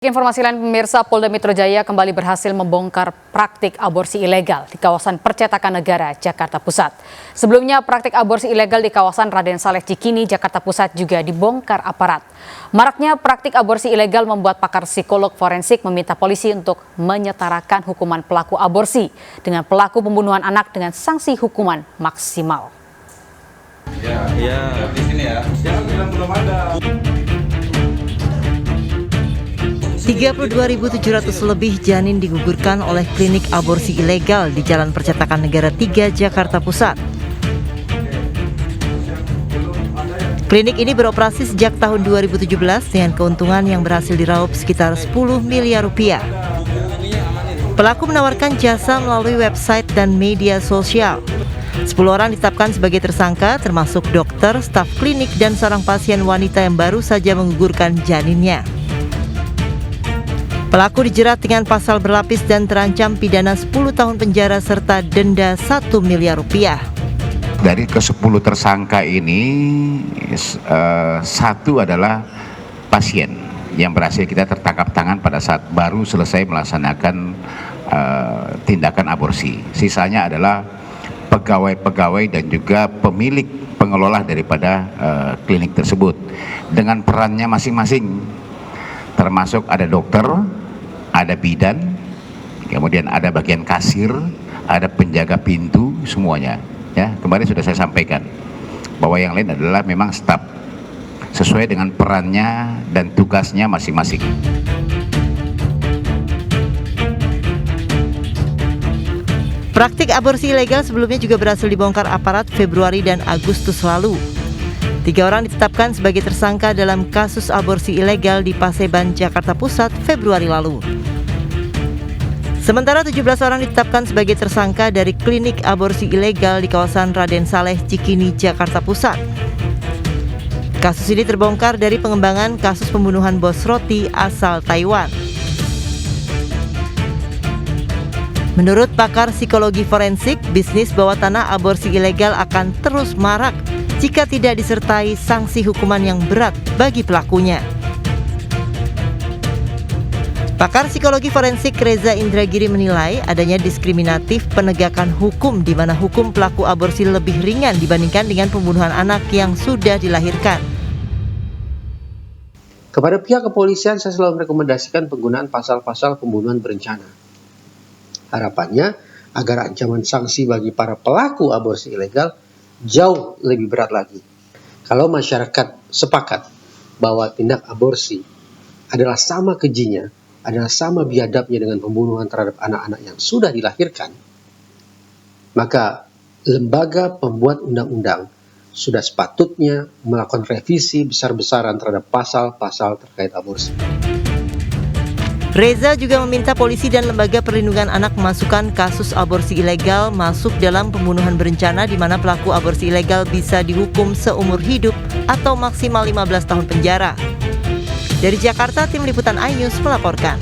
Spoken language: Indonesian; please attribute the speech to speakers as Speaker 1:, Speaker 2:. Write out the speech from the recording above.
Speaker 1: Informasi lain pemirsa, Polda Metro Jaya kembali berhasil membongkar praktik aborsi ilegal di kawasan Percetakan Negara, Jakarta Pusat. Sebelumnya praktik aborsi ilegal di kawasan Raden Saleh Cikini, Jakarta Pusat juga dibongkar aparat. Maraknya praktik aborsi ilegal membuat pakar psikolog forensik meminta polisi untuk menyetarakan hukuman pelaku aborsi dengan pelaku pembunuhan anak dengan sanksi hukuman maksimal.
Speaker 2: Ya, di sini ya. Jangan bilang belum ada.
Speaker 3: 32.700 lebih janin digugurkan oleh klinik aborsi ilegal di Jalan Percetakan Negara 3, Jakarta Pusat. Klinik ini beroperasi sejak tahun 2017 dengan keuntungan yang berhasil diraup sekitar 10 miliar rupiah. Pelaku menawarkan jasa melalui website dan media sosial. 10 orang ditetapkan sebagai tersangka, termasuk dokter, staf klinik, dan seorang pasien wanita yang baru saja menggugurkan janinnya. Pelaku dijerat dengan pasal berlapis dan terancam pidana 10 tahun penjara serta denda 1 miliar rupiah.
Speaker 4: Dari ke-10 tersangka ini, satu adalah pasien yang berhasil kita tertangkap tangan pada saat baru selesai melaksanakan tindakan aborsi. Sisanya adalah pegawai-pegawai dan juga pemilik pengelola daripada klinik tersebut dengan perannya masing-masing, termasuk ada dokter, ada bidan, kemudian ada bagian kasir, ada penjaga pintu, semuanya. Ya, kemarin sudah saya sampaikan bahwa yang lain adalah memang staf sesuai dengan perannya dan tugasnya masing-masing.
Speaker 3: Praktik aborsi ilegal sebelumnya juga berhasil dibongkar aparat Februari dan Agustus lalu. 3 orang ditetapkan sebagai tersangka dalam kasus aborsi ilegal di Paseban, Jakarta Pusat, Februari lalu. Sementara 17 orang ditetapkan sebagai tersangka dari klinik aborsi ilegal di kawasan Raden Saleh Cikini, Jakarta Pusat. Kasus ini terbongkar dari pengembangan kasus pembunuhan bos roti asal Taiwan. Menurut pakar psikologi forensik, bisnis bawah tanah aborsi ilegal akan terus marak jika tidak disertai sanksi hukuman yang berat bagi pelakunya. Pakar psikologi forensik Reza Indragiri menilai adanya diskriminatif penegakan hukum di mana hukum pelaku aborsi lebih ringan dibandingkan dengan pembunuhan anak yang sudah dilahirkan.
Speaker 5: Kepada pihak kepolisian, saya selalu merekomendasikan penggunaan pasal-pasal pembunuhan berencana. Harapannya agar ancaman sanksi bagi para pelaku aborsi ilegal jauh lebih berat lagi. Kalau masyarakat sepakat bahwa tindak aborsi adalah sama kejinya, adalah sama biadabnya dengan pembunuhan terhadap anak-anak yang sudah dilahirkan, maka lembaga pembuat undang-undang sudah sepatutnya melakukan revisi besar-besaran terhadap pasal-pasal terkait aborsi.
Speaker 3: Reza juga meminta polisi dan lembaga perlindungan anak memasukkan kasus aborsi ilegal masuk dalam pembunuhan berencana di mana pelaku aborsi ilegal bisa dihukum seumur hidup atau maksimal 15 tahun penjara. Dari Jakarta, tim liputan iNews melaporkan.